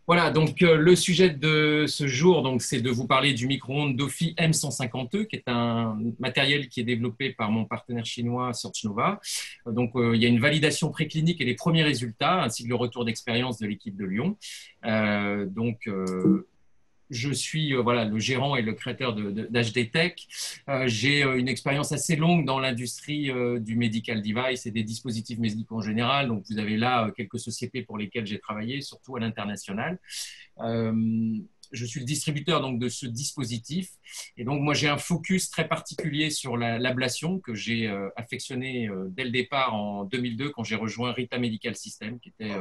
Voilà, donc le sujet de ce jour, donc, c'est de vous parler du micro-ondes Dofi M150E, qui est un matériel qui est développé par mon partenaire chinois SearchNova. Donc, il y a une validation préclinique et les premiers résultats, ainsi que le retour d'expérience de l'équipe de Lyon. Je suis voilà, le gérant et le créateur d'HD Tech. J'ai une expérience assez longue dans l'industrie du medical device et des dispositifs médicaux en général. Donc, vous avez là quelques sociétés pour lesquelles j'ai travaillé, surtout à l'international. Euh, je suis le distributeur donc, de ce dispositif. Et donc, moi, j'ai un focus très particulier sur l'ablation que j'ai affectionné dès le départ en 2002 quand j'ai rejoint Rita Medical System, qui était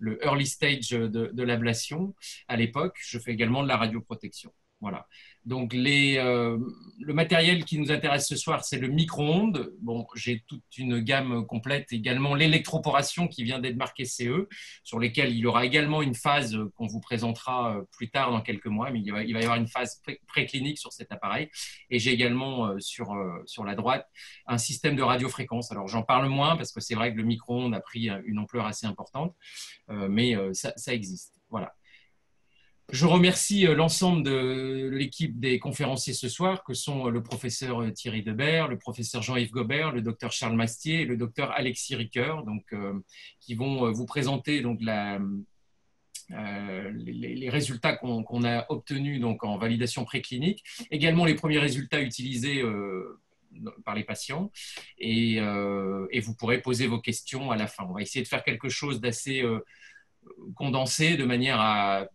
le early stage de l'ablation à l'époque. Je fais également de la radioprotection. Voilà. Donc, le matériel qui nous intéresse ce soir, c'est le micro-ondes. Bon, j'ai toute une gamme complète, également l'électroporation qui vient d'être marquée CE, sur lesquels il y aura également une phase qu'on vous présentera plus tard dans quelques mois, mais il va y avoir une phase préclinique sur cet appareil. Et j'ai également sur la droite un système de radiofréquence. Alors, j'en parle moins parce que c'est vrai que le micro-ondes a pris une ampleur assez importante, mais ça existe. Voilà. Je remercie l'ensemble de l'équipe des conférenciers ce soir, que sont le professeur Thierry Debert, le professeur Jean-Yves Gobert, le docteur Charles Mastier et le docteur Alexis Ricoeur, donc, qui vont vous présenter donc, les résultats qu'on a obtenus donc, en validation préclinique, également les premiers résultats utilisés par les patients, et vous pourrez poser vos questions à la fin. On va essayer de faire quelque chose d'assez condensé de manière à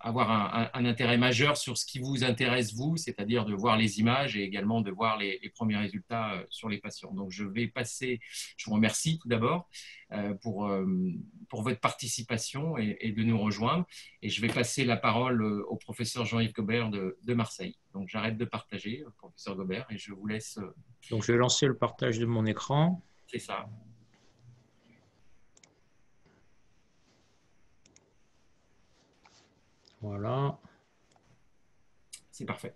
avoir un intérêt majeur sur ce qui vous intéresse, vous, c'est-à-dire de voir les images et également de voir les premiers résultats sur les patients. Donc, je vous remercie tout d'abord pour votre participation et de nous rejoindre. Et je vais passer la parole au professeur Jean-Yves Gobert de Marseille. Donc, j'arrête de partager, professeur Gobert, et je vous laisse. Donc, je vais lancer le partage de mon écran. C'est ça. Voilà. C'est parfait.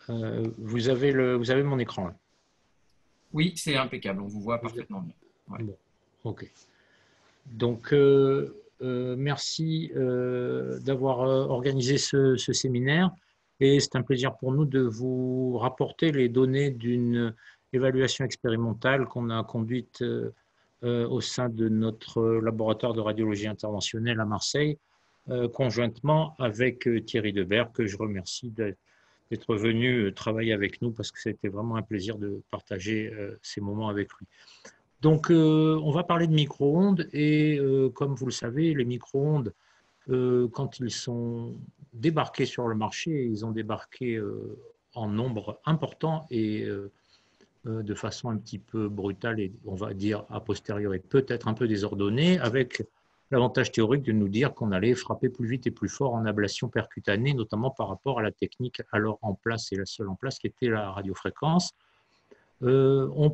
Vous avez mon écran là. Oui, c'est impeccable. On vous voit parfaitement bien. Ouais. Bon, ok. Donc, merci d'avoir organisé ce séminaire. Et c'est un plaisir pour nous de vous rapporter les données d'une évaluation expérimentale qu'on a conduite au sein de notre laboratoire de radiologie interventionnelle à Marseille, conjointement avec Thierry Debert, que je remercie d'être venu travailler avec nous parce que c'était vraiment un plaisir de partager ces moments avec lui. Donc, on va parler de micro-ondes et comme vous le savez, les micro-ondes, quand ils sont débarqués sur le marché, ils ont débarqué en nombre important et de façon un petit peu brutale et on va dire a posteriori peut-être un peu désordonnée, avec l'avantage théorique de nous dire qu'on allait frapper plus vite et plus fort en ablation percutanée, notamment par rapport à la technique alors en place et la seule en place qui était la radiofréquence. On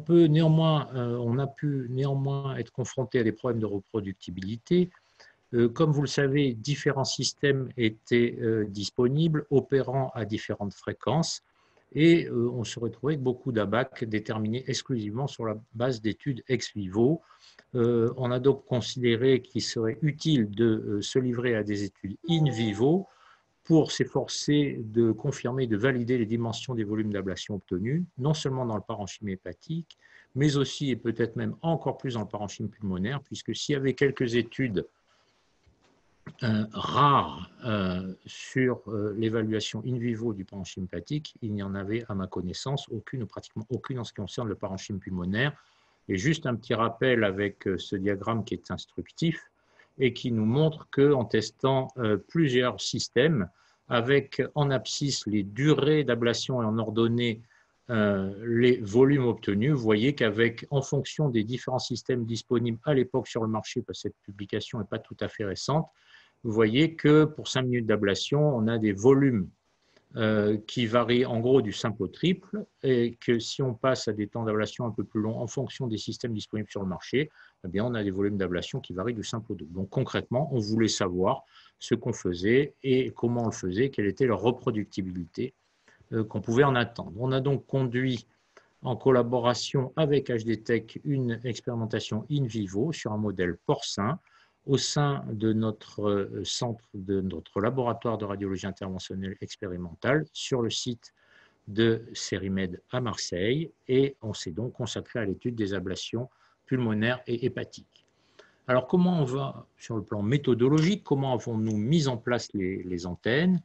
a pu néanmoins être confronté à des problèmes de reproductibilité. Comme vous le savez, différents systèmes étaient disponibles, opérant à différentes fréquences, et on se retrouvait avec beaucoup d'ABAC déterminés exclusivement sur la base d'études ex vivo. On a donc considéré qu'il serait utile de se livrer à des études in vivo pour s'efforcer de confirmer et de valider les dimensions des volumes d'ablation obtenus, non seulement dans le parenchyme hépatique, mais aussi et peut-être même encore plus dans le parenchyme pulmonaire, puisque s'il y avait quelques études rares sur l'évaluation in vivo du parenchyme hépatique, il n'y en avait à ma connaissance aucune ou pratiquement aucune en ce qui concerne le parenchyme pulmonaire. Et juste un petit rappel avec ce diagramme qui est instructif, et qui nous montre qu'en testant plusieurs systèmes, avec en abscisse les durées d'ablation et en ordonnée les volumes obtenus, vous voyez en fonction des différents systèmes disponibles à l'époque sur le marché, parce que cette publication n'est pas tout à fait récente, vous voyez que pour 5 minutes d'ablation, on a des volumes qui varient en gros du simple au triple, et que si on passe à des temps d'ablation un peu plus longs en fonction des systèmes disponibles sur le marché, eh bien on a des volumes d'ablation qui varient du simple au double. Donc concrètement, on voulait savoir ce qu'on faisait et comment on le faisait, quelle était leur reproductibilité qu'on pouvait en attendre. On a donc conduit en collaboration avec HD Tech une expérimentation in vivo sur un modèle porcin au sein de notre centre, de notre laboratoire de radiologie interventionnelle expérimentale sur le site de Cerimed à Marseille, et on s'est donc consacré à l'étude des ablations pulmonaires et hépatiques. Alors, comment on va, sur le plan méthodologique, comment avons-nous mis en place les antennes?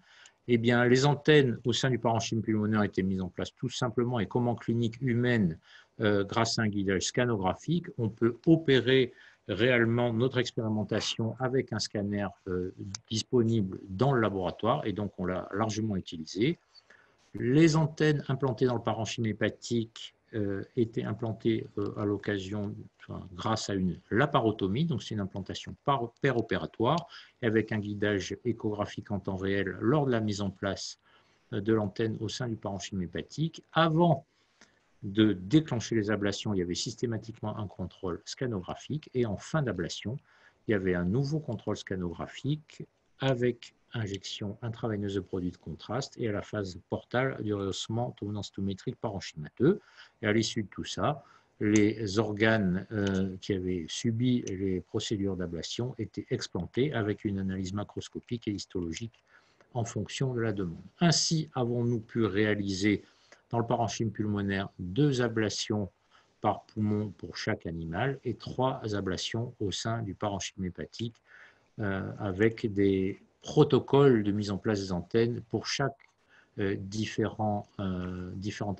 Eh bien, les antennes au sein du parenchyme pulmonaire étaient mises en place tout simplement, et comme en clinique humaine, grâce à un guidage scanographique, on peut opérer réellement notre expérimentation avec un scanner disponible dans le laboratoire, et donc on l'a largement utilisé. Les antennes implantées dans le parenchyme hépatique étaient implantées à l'occasion, grâce à une laparotomie, donc c'est une implantation opératoire avec un guidage échographique en temps réel lors de la mise en place de l'antenne au sein du parenchyme hépatique. Avant de déclencher les ablations, il y avait systématiquement un contrôle scanographique, et en fin d'ablation, il y avait un nouveau contrôle scanographique avec injection intraveineuse de produits de contraste et à la phase portale du rehaussement tomonostométrique parenchymateux. Et à l'issue de tout ça, les organes qui avaient subi les procédures d'ablation étaient explantés avec une analyse macroscopique et histologique en fonction de la demande. Ainsi avons-nous pu réaliser dans le parenchyme pulmonaire 2 ablations par poumon pour chaque animal et 3 ablations au sein du parenchyme hépatique avec des protocoles de mise en place des antennes pour chaque différente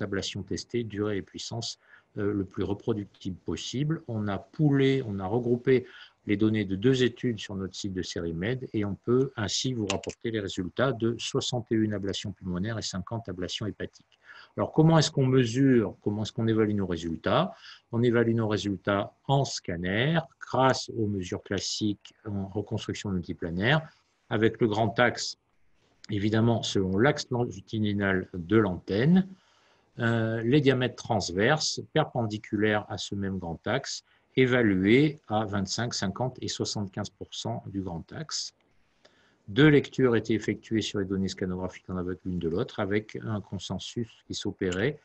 ablation testée, durée et puissance le plus reproductible possible. On a poolé, on a regroupé les données de 2 études sur notre site de Cerimed, et on peut ainsi vous rapporter les résultats de 61 ablations pulmonaires et 50 ablations hépatiques. Alors, comment est-ce qu'on mesure, comment est-ce qu'on évalue nos résultats? On évalue nos résultats en scanner, grâce aux mesures classiques en reconstruction multiplanaire, avec le grand axe, évidemment, selon l'axe longitudinal de l'antenne, les diamètres transverses perpendiculaires à ce même grand axe, évalués à 25, 50 et 75% du grand axe. 2 lectures étaient effectuées sur les données scanographiques en aveugle l'une de l'autre, avec un consensus qui s'opérait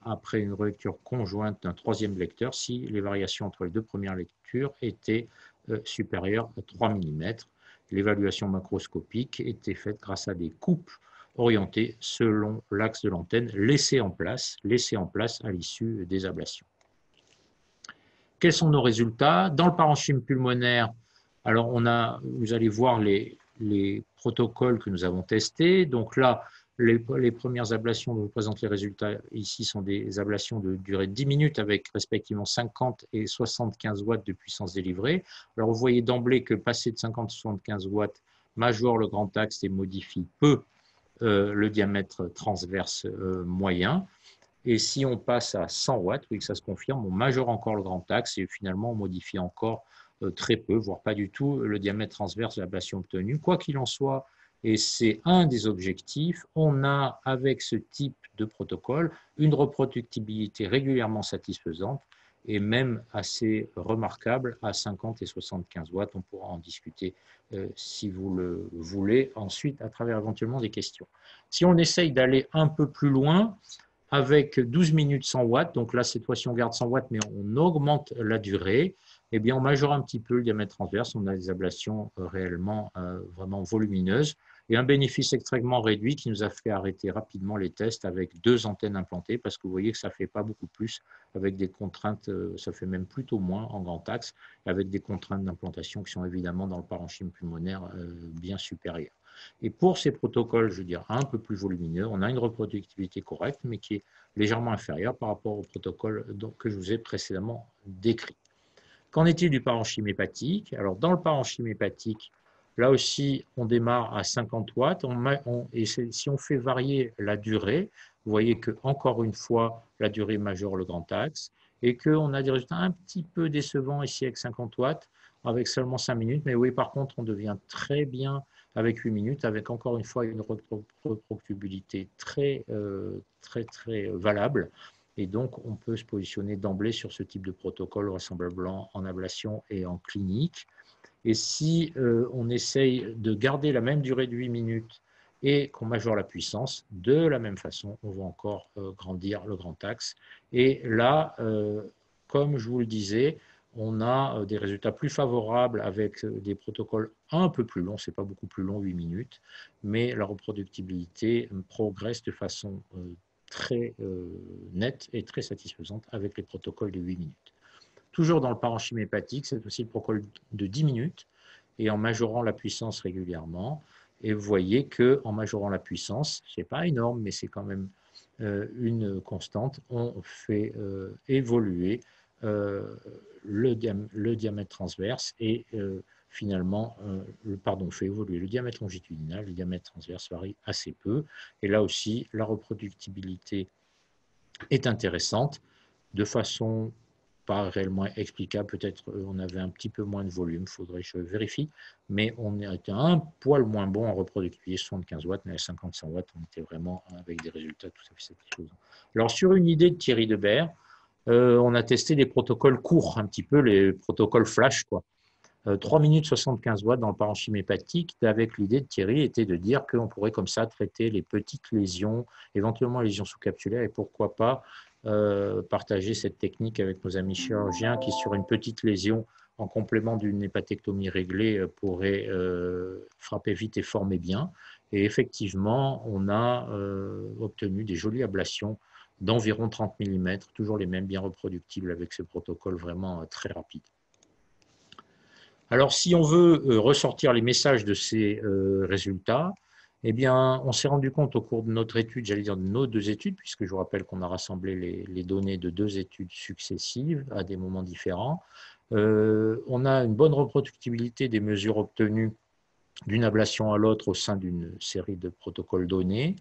après une relecture conjointe d'un 3e lecteur si les variations entre les 2 premières lectures étaient supérieures à 3 mm. L'évaluation macroscopique était faite grâce à des coupes orientées selon l'axe de l'antenne laissées en place à l'issue des ablations. Quels sont nos résultats? Dans le parenchyme pulmonaire, alors vous allez voir les protocoles que nous avons testés. Donc là, les premières ablations dont je vous présente les résultats ici sont des ablations de durée de 10 minutes avec respectivement 50 et 75 watts de puissance délivrée. Alors vous voyez d'emblée que passer de 50 à 75 watts majore le grand axe et modifie peu le diamètre transverse moyen. Et si on passe à 100 watts, oui, que ça se confirme, on majore encore le grand axe et finalement on modifie encore très peu, voire pas du tout, le diamètre transverse de l'ablation obtenue. Quoi qu'il en soit, et c'est un des objectifs, on a avec ce type de protocole une reproductibilité régulièrement satisfaisante et même assez remarquable à 50 et 75 watts. On pourra en discuter si vous le voulez ensuite à travers éventuellement des questions. Si on essaye d'aller un peu plus loin, avec 12 minutes 100 watts, donc là cette fois-ci on garde 100 watts mais on augmente la durée, eh bien on majore un petit peu le diamètre transverse, on a des ablations réellement vraiment volumineuses et un bénéfice extrêmement réduit qui nous a fait arrêter rapidement les tests avec 2 antennes implantées parce que vous voyez que ça ne fait pas beaucoup plus avec des contraintes, ça fait même plutôt moins en grand axe avec des contraintes d'implantation qui sont évidemment dans le parenchyme pulmonaire bien supérieures. Et pour ces protocoles, je veux dire, un peu plus volumineux, on a une reproductibilité correcte, mais qui est légèrement inférieure par rapport au protocole que je vous ai précédemment décrit. Qu'en est-il du parenchyme hépatique? Alors, dans le parenchyme hépatique, là aussi, on démarre à 50 watts, et si on fait varier la durée, vous voyez que encore une fois, la durée majore le grand axe, et qu'on a des résultats un petit peu décevants ici avec 50 watts, avec seulement 5 minutes, mais oui, par contre, on devient très bien avec 8 minutes, avec encore une fois une reproductibilité très valable. Et donc, on peut se positionner d'emblée sur ce type de protocole vraisemblablement en ablation et en clinique. Et si on essaye de garder la même durée de 8 minutes et qu'on majore la puissance, de la même façon, on va encore grandir le grand axe. Et là, comme je vous le disais, on a des résultats plus favorables avec des protocoles un peu plus longs, ce n'est pas beaucoup plus long, 8 minutes, mais la reproductibilité progresse de façon très nette et très satisfaisante avec les protocoles de 8 minutes. Toujours dans le parenchyme hépatique, c'est aussi le protocole de 10 minutes, et en majorant la puissance régulièrement. Et vous voyez qu'en majorant la puissance, ce n'est pas énorme, mais c'est quand même une constante, on fait évoluer le diamètre transverse et finalement, on fait évoluer le diamètre longitudinal, le diamètre transverse varie assez peu. Et là aussi, la reproductibilité est intéressante de façon pas réellement explicable. Peut-être on avait un petit peu moins de volume, il faudrait que je vérifie, mais on était un poil moins bon en reproductibilité, 75 watts, mais à 50-100 watts, on était vraiment avec des résultats tout à fait satisfaisants. Alors, sur une idée de Thierry Debert, on a testé des protocoles courts, un petit peu les protocoles flash, quoi. 3 minutes 75 watts dans le parenchyme hépatique, avec l'idée de Thierry était de dire qu'on pourrait comme ça traiter les petites lésions, éventuellement les lésions sous-capsulaires, et pourquoi pas partager cette technique avec nos amis chirurgiens qui, sur une petite lésion, en complément d'une hépatectomie réglée, pourraient frapper vite et former bien. Et effectivement, on a obtenu des jolies ablations d'environ 30 mm, toujours les mêmes, bien reproductibles avec ce protocole vraiment très rapide. Alors, si on veut ressortir les messages de ces résultats, eh bien, on s'est rendu compte au cours de notre étude, j'allais dire de nos 2 études, puisque je vous rappelle qu'on a rassemblé les données de 2 études successives à des moments différents. On a une bonne reproductibilité des mesures obtenues d'une ablation à l'autre au sein d'une série de protocoles donnés.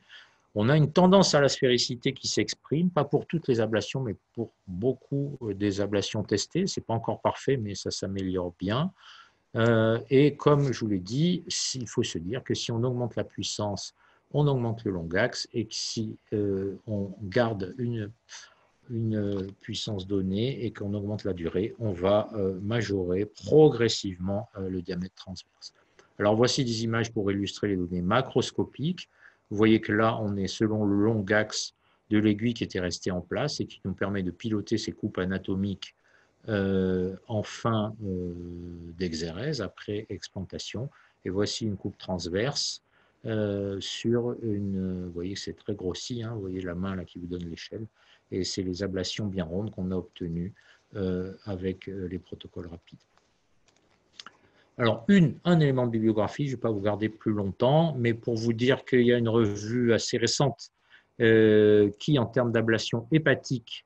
On a une tendance à la sphérécité qui s'exprime, pas pour toutes les ablations, mais pour beaucoup des ablations testées. Ce n'est pas encore parfait, mais ça s'améliore bien. Et comme je vous l'ai dit, il faut se dire que si on augmente la puissance, on augmente le long axe, et que si on garde une puissance donnée et qu'on augmente la durée, on va majorer progressivement le diamètre transverse. Alors voici des images pour illustrer les données macroscopiques. Vous voyez que là, on est selon le long axe de l'aiguille qui était resté en place et qui nous permet de piloter ces coupes anatomiques en fin d'exérèse, après explantation. Et voici une coupe transverse sur une... Vous voyez que c'est très grossi, hein, vous voyez la main là qui vous donne l'échelle. Et c'est les ablations bien rondes qu'on a obtenues avec les protocoles rapides. Alors, un élément de bibliographie, je ne vais pas vous garder plus longtemps, mais pour vous dire qu'il y a une revue assez récente qui, en termes d'ablation hépatique,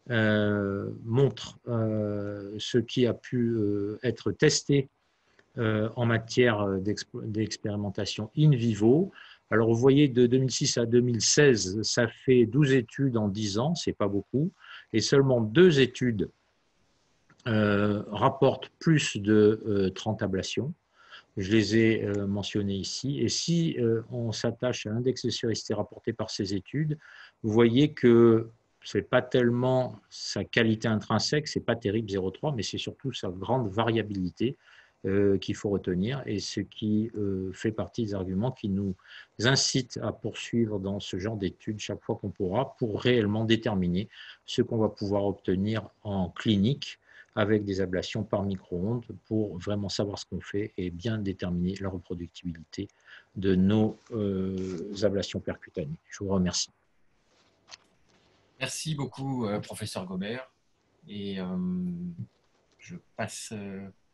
montre ce qui a pu être testé en matière d'expérimentation in vivo. Alors, vous voyez, de 2006 à 2016, ça fait 12 études en 10 ans, ce n'est pas beaucoup, et seulement 2 études rapportent plus de 30 ablations. Je les ai mentionnées ici. Et si on s'attache à l'index de sphérécité rapporté par ces études, vous voyez que ce n'est pas tellement sa qualité intrinsèque, ce n'est pas terrible 0,3, mais c'est surtout sa grande variabilité qu'il faut retenir, et ce qui fait partie des arguments qui nous incitent à poursuivre dans ce genre d'études chaque fois qu'on pourra, pour réellement déterminer ce qu'on va pouvoir obtenir en clinique avec des ablations par micro-ondes pour vraiment savoir ce qu'on fait et bien déterminer la reproductibilité de nos ablations percutanées. Je vous remercie. Merci beaucoup, professeur Gobert. Et je passe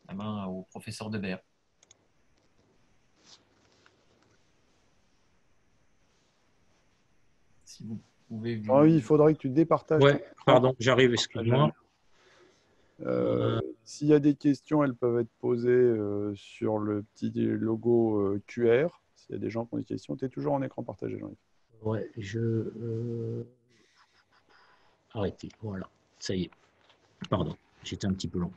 la main au professeur Debert. Si vous pouvez vous... Ah oui, il faudrait que tu départages. Ouais, pardon, j'arrive, excuse-moi. S'il y a des questions, elles peuvent être posées sur le petit logo QR. S'il y a des gens qui ont des questions, tu es toujours en écran partagé, Jean-Yves. Ouais, arrêtez, voilà, ça y est. Pardon, j'étais un petit peu long.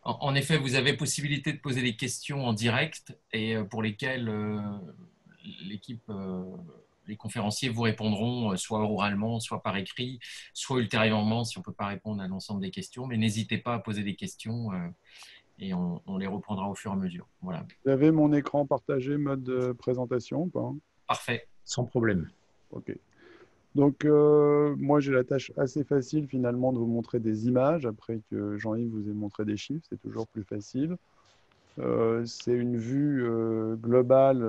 En effet, vous avez possibilité de poser des questions en direct et pour lesquelles l'équipe, les conférenciers vous répondront soit oralement, soit par écrit, soit ultérieurement si on ne peut pas répondre à l'ensemble des questions. Mais n'hésitez pas à poser des questions et on les reprendra au fur et à mesure. Voilà. Vous avez mon écran partagé mode présentation ou pas? Parfait. Sans problème. Ok. Donc, moi, j'ai la tâche assez facile finalement de vous montrer des images, après que Jean-Yves vous ait montré des chiffres, c'est toujours plus facile. C'est une vue globale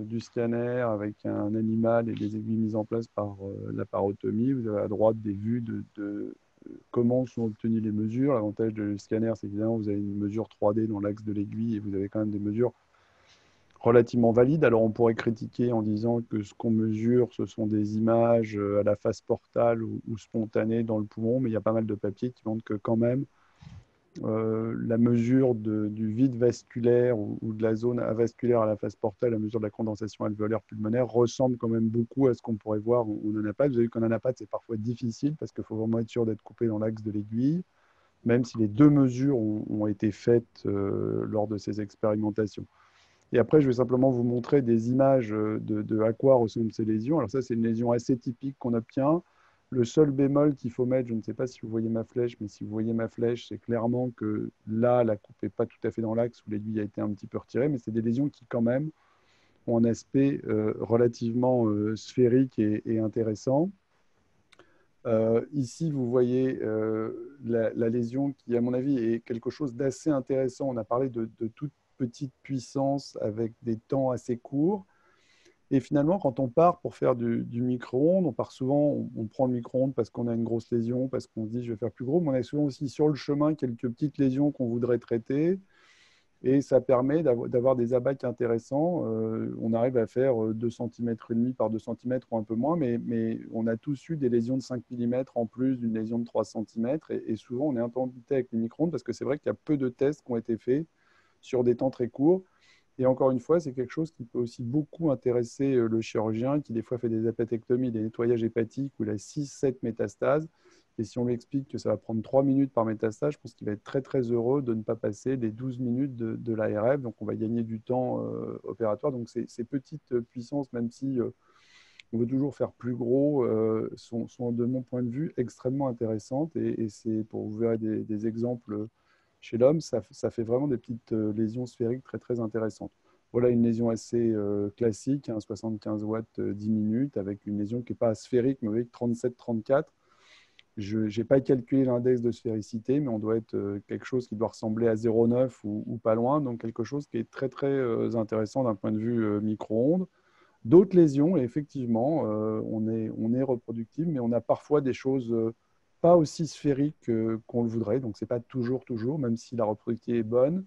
du scanner avec un animal et des aiguilles mises en place par la parotomie. Vous avez à droite des vues de comment sont obtenues les mesures. L'avantage du scanner, c'est qu'évidemment, vous avez une mesure 3D dans l'axe de l'aiguille et vous avez quand même des mesures relativement valides. Alors, on pourrait critiquer en disant que ce qu'on mesure, ce sont des images à la phase portale ou spontanées dans le poumon, mais il y a pas mal de papiers qui montrent que quand même, la mesure du vide vasculaire ou de la zone avasculaire à la phase portale, la mesure de la condensation alvéolaire pulmonaire, ressemble quand même beaucoup à ce qu'on pourrait voir en anapathe. Vous avez vu qu'en anapathe, c'est parfois difficile parce qu'il faut vraiment être sûr d'être coupé dans l'axe de l'aiguille, même si les deux mesures ont été faites lors de ces expérimentations. Et après, je vais simplement vous montrer des images de à quoi ressemblent ces lésions. Alors ça, c'est une lésion assez typique qu'on obtient. Le seul bémol qu'il faut mettre, je ne sais pas si vous voyez ma flèche, mais si vous voyez ma flèche, c'est clairement que là, la coupe n'est pas tout à fait dans l'axe où l'aiguille a été un petit peu retirée, mais c'est des lésions qui, quand même, ont un aspect relativement sphérique et intéressant. Ici, vous voyez la lésion qui, à mon avis, est quelque chose d'assez intéressant. On a parlé de toute petite puissance avec des temps assez courts. Et finalement, quand on part pour faire du micro-ondes, on part souvent, on prend le micro-ondes parce qu'on a une grosse lésion, parce qu'on se dit je vais faire plus gros, mais on a souvent aussi sur le chemin quelques petites lésions qu'on voudrait traiter. Et ça permet d'avoir des abacs intéressants. On arrive à faire 2,5 cm par 2 cm ou un peu moins, mais on a tous eu des lésions de 5 mm en plus d'une lésion de 3 cm. Et souvent, on est un peu embêté avec les micro-ondes parce que c'est vrai qu'il y a peu de tests qui ont été faits sur des temps très courts. Et encore une fois, c'est quelque chose qui peut aussi beaucoup intéresser le chirurgien qui des fois fait des hépatectomies, des nettoyages hépatiques où il a 6-7 métastases. Et si on lui explique que ça va prendre 3 minutes par métastase, je pense qu'il va être très très heureux de ne pas passer les 12 minutes de l'ARF. Donc on va gagner du temps opératoire. Donc ces petites puissances, même si on veut toujours faire plus gros, sont de mon point de vue extrêmement intéressantes. Et c'est, pour vous verrez des exemples chez l'homme, ça fait vraiment des petites lésions sphériques très très intéressantes. Voilà une lésion assez classique, 75 watts 10 minutes, avec une lésion qui n'est pas sphérique, mais avec 37-34. Je n'ai pas calculé l'index de sphéricité, mais on doit être quelque chose qui doit ressembler à 0,9 ou pas loin, donc quelque chose qui est très très intéressant d'un point de vue micro-ondes. D'autres lésions, et effectivement, on est reproductible, mais on a parfois des choses pas aussi sphériques qu'on le voudrait, donc ce n'est pas toujours, même si la reproductivité est bonne.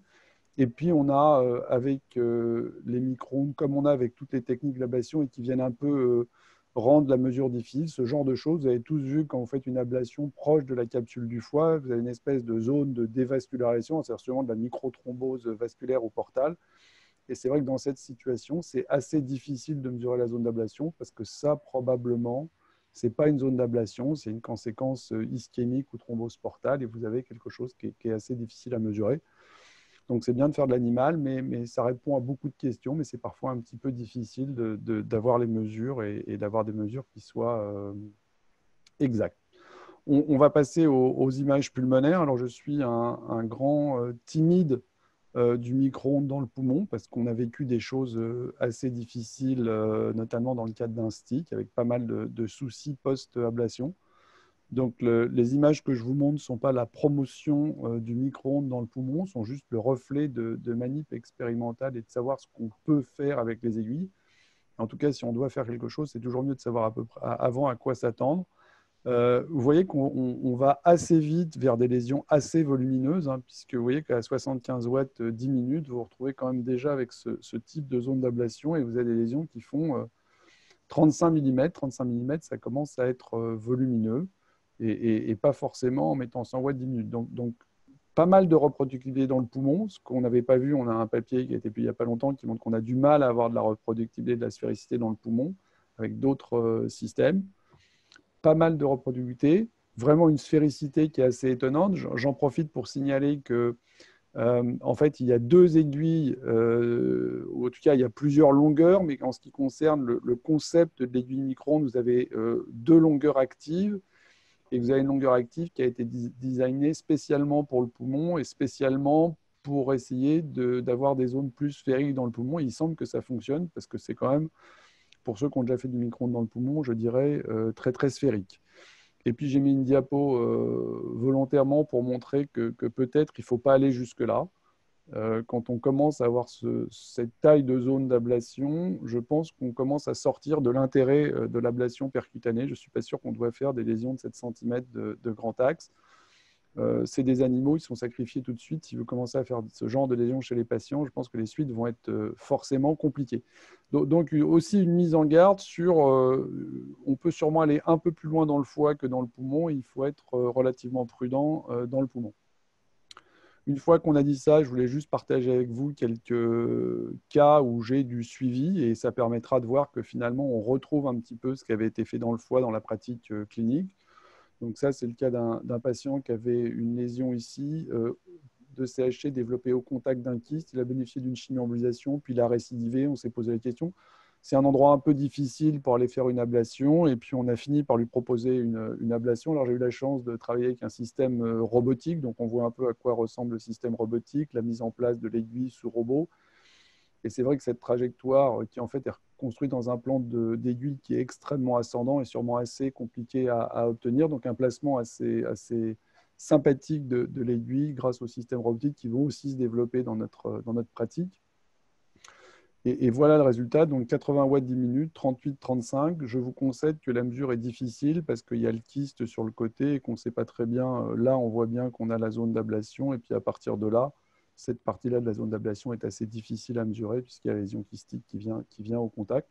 Et puis, on a avec les micro-ondes, comme on a avec toutes les techniques d'ablation et qui viennent un peu rendre la mesure difficile, ce genre de choses, vous avez tous vu quand vous faites une ablation proche de la capsule du foie, vous avez une espèce de zone de dévascularisation, c'est-à-dire sûrement de la microthrombose vasculaire au portal. Et c'est vrai que dans cette situation, c'est assez difficile de mesurer la zone d'ablation parce que ça, probablement, ce n'est pas une zone d'ablation, c'est une conséquence ischémique ou thrombose portale et vous avez quelque chose qui est assez difficile à mesurer. Donc, c'est bien de faire de l'animal, mais ça répond à beaucoup de questions, mais c'est parfois un petit peu difficile d'avoir les mesures et d'avoir des mesures qui soient exactes. On va passer aux images pulmonaires. Alors, je suis un grand timide du micro-ondes dans le poumon parce qu'on a vécu des choses assez difficiles, notamment dans le cadre d'un stick, avec pas mal de soucis post-ablation. Donc, les images que je vous montre ne sont pas la promotion du micro-ondes dans le poumon, sont juste le reflet de manip expérimentale et de savoir ce qu'on peut faire avec les aiguilles. En tout cas, si on doit faire quelque chose, c'est toujours mieux de savoir à peu près avant à quoi s'attendre. Vous voyez qu'on va assez vite vers des lésions assez volumineuses, hein, puisque vous voyez qu'à 75 watts 10 minutes, vous vous retrouvez quand même déjà avec ce type de zone d'ablation et vous avez des lésions qui font 35 mm. 35 mm, ça commence à être volumineux et pas forcément en mettant 100 watts 10 minutes. Donc, pas mal de reproductibilité dans le poumon, ce qu'on n'avait pas vu. On a un papier qui a été publié il n'y a pas longtemps qui montre qu'on a du mal à avoir de la reproductibilité, de la sphéricité dans le poumon avec d'autres systèmes. Pas mal de reproductibilité, vraiment une sphéricité qui est assez étonnante. J'en profite pour signaler que en fait, il y a deux aiguilles, ou en tout cas, il y a plusieurs longueurs, mais en ce qui concerne le concept de l'aiguille micro-ondes, vous avez deux longueurs actives, et vous avez une longueur active qui a été designée spécialement pour le poumon et spécialement pour essayer d'avoir des zones plus sphériques dans le poumon. Il semble que ça fonctionne, parce que c'est quand même pour ceux qui ont déjà fait du micro-ondes dans le poumon, je dirais très, très sphérique. Et puis, j'ai mis une diapo volontairement pour montrer que peut-être il ne faut pas aller jusque-là. Quand on commence à avoir cette taille de zone d'ablation, je pense qu'on commence à sortir de l'intérêt de l'ablation percutanée. Je ne suis pas sûr qu'on doit faire des lésions de 7 cm de grand axe. C'est des animaux, ils sont sacrifiés tout de suite. Si vous commencez à faire ce genre de lésions chez les patients, je pense que les suites vont être forcément compliquées. Donc aussi une mise en garde sur, on peut sûrement aller un peu plus loin dans le foie que dans le poumon. Il faut être relativement prudent dans le poumon. Une fois qu'on a dit ça, je voulais juste partager avec vous quelques cas où j'ai du suivi et ça permettra de voir que finalement, on retrouve un petit peu ce qui avait été fait dans le foie dans la pratique clinique. Donc ça, c'est le cas d'un patient qui avait une lésion ici de CHC développée au contact d'un kyste. Il a bénéficié d'une chimioembolisation, puis il a récidivé. On s'est posé la question. C'est un endroit un peu difficile pour aller faire une ablation. Et puis, on a fini par lui proposer une ablation. Alors, j'ai eu la chance de travailler avec un système robotique. Donc, on voit un peu à quoi ressemble le système robotique, la mise en place de l'aiguille sous robot. Et c'est vrai que cette trajectoire, qui en fait est construite dans un plan d'aiguille qui est extrêmement ascendant et sûrement assez compliqué à obtenir. Donc, un placement assez sympathique de l'aiguille grâce au système robotique qui vont aussi se développer dans notre pratique. Et voilà le résultat, donc 80 watts 10 minutes, 38-35. Je vous concède que la mesure est difficile parce qu'il y a le kyste sur le côté et qu'on ne sait pas très bien. Là, on voit bien qu'on a la zone d'ablation et puis à partir de là, cette partie-là de la zone d'ablation est assez difficile à mesurer puisqu'il y a la lésion kystique qui vient au contact.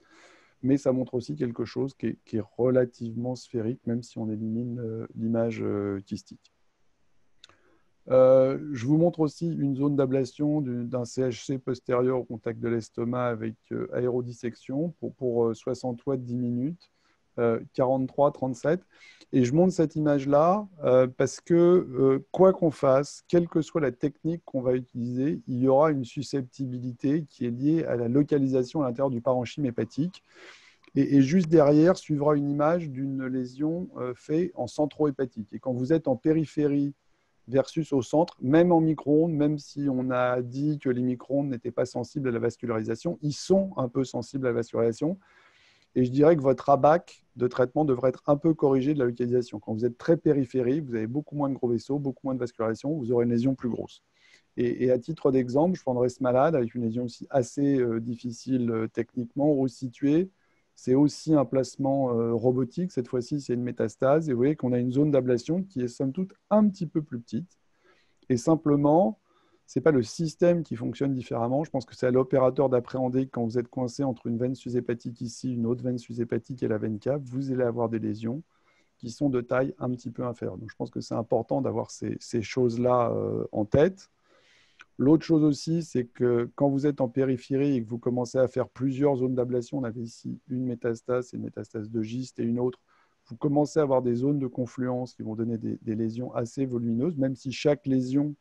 Mais ça montre aussi quelque chose qui est relativement sphérique, même si on élimine l'image kystique. Je vous montre aussi une zone d'ablation d'un CHC postérieur au contact de l'estomac avec aérodissection pour 60 watts 10 minutes, 43-37. Et je montre cette image-là parce que quoi qu'on fasse, quelle que soit la technique qu'on va utiliser, il y aura une susceptibilité qui est liée à la localisation à l'intérieur du parenchyme hépatique. Et juste derrière suivra une image d'une lésion faite en centro-hépatique. Et quand vous êtes en périphérie versus au centre, même en micro-ondes, même si on a dit que les micro-ondes n'étaient pas sensibles à la vascularisation, ils sont un peu sensibles à la vascularisation. Et je dirais que votre abac de traitement devrait être un peu corrigé de la localisation. Quand vous êtes très périphérique, vous avez beaucoup moins de gros vaisseaux, beaucoup moins de vascularisation, vous aurez une lésion plus grosse. Et à titre d'exemple, je prendrai ce malade avec une lésion aussi assez difficile techniquement, resituée. C'est aussi un placement robotique. Cette fois-ci, c'est une métastase. Et vous voyez qu'on a une zone d'ablation qui est somme toute un petit peu plus petite. Et simplement, ce n'est pas le système qui fonctionne différemment. Je pense que c'est à l'opérateur d'appréhender que quand vous êtes coincé entre une veine sushépatique ici, une autre veine sushépatique et la veine cave, vous allez avoir des lésions qui sont de taille un petit peu inférieure. Donc, je pense que c'est important d'avoir ces choses-là en tête. L'autre chose aussi, c'est que quand vous êtes en périphérie et que vous commencez à faire plusieurs zones d'ablation, on avait ici une métastase, c'est une métastase de giste et une autre, vous commencez à avoir des zones de confluence qui vont donner des lésions assez volumineuses, même si chaque lésion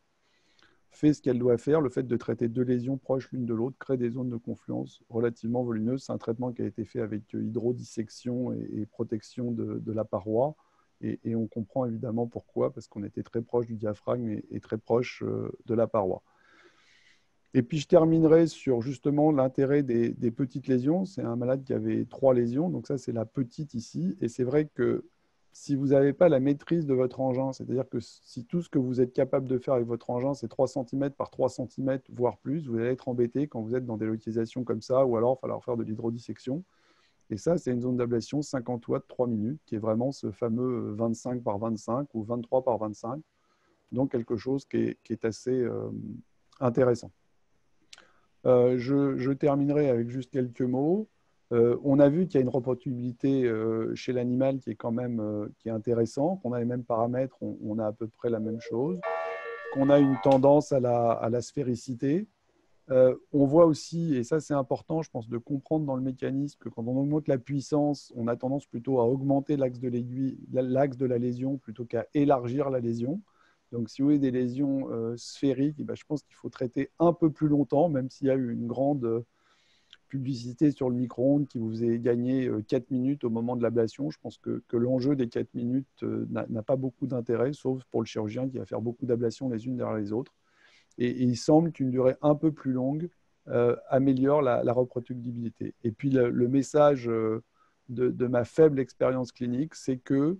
fait ce qu'elle doit faire. Le fait de traiter deux lésions proches l'une de l'autre crée des zones de confluence relativement volumineuses. C'est un traitement qui a été fait avec hydrodissection et protection de la paroi. Et on comprend évidemment pourquoi, parce qu'on était très proche du diaphragme et très proche de la paroi. Et puis, je terminerai sur justement l'intérêt des petites lésions. C'est un malade qui avait 3 lésions. Donc ça, c'est la petite ici. Et c'est vrai que si vous n'avez pas la maîtrise de votre engin, c'est-à-dire que si tout ce que vous êtes capable de faire avec votre engin, c'est 3 cm par 3 cm, voire plus, vous allez être embêté quand vous êtes dans des localisations comme ça, ou alors il va falloir faire de l'hydrodissection. Et ça, c'est une zone d'ablation 50 watts, 3 minutes, qui est vraiment ce fameux 25 par 25 ou 23 par 25. Donc quelque chose qui est assez intéressant. Je terminerai avec juste quelques mots. On a vu qu'il y a une reproductibilité chez l'animal qui est quand même qui est intéressant, qu'on a les mêmes paramètres, on a à peu près la même chose, qu'on a une tendance à la sphéricité. On voit aussi, et ça c'est important, je pense, de comprendre dans le mécanisme que quand on augmente la puissance, on a tendance plutôt à augmenter l'axe de l'aiguille, l'axe de la lésion plutôt qu'à élargir la lésion. Donc, si vous avez des lésions sphériques, je pense qu'il faut traiter un peu plus longtemps, même s'il y a eu une grande publicité sur le micro-ondes qui vous faisait gagner 4 minutes au moment de l'ablation. Je pense que l'enjeu des 4 minutes n'a pas beaucoup d'intérêt, sauf pour le chirurgien qui va faire beaucoup d'ablations les unes derrière les autres. Et il semble qu'une durée un peu plus longue améliore la reproductibilité. Et puis le message de ma faible expérience clinique, c'est que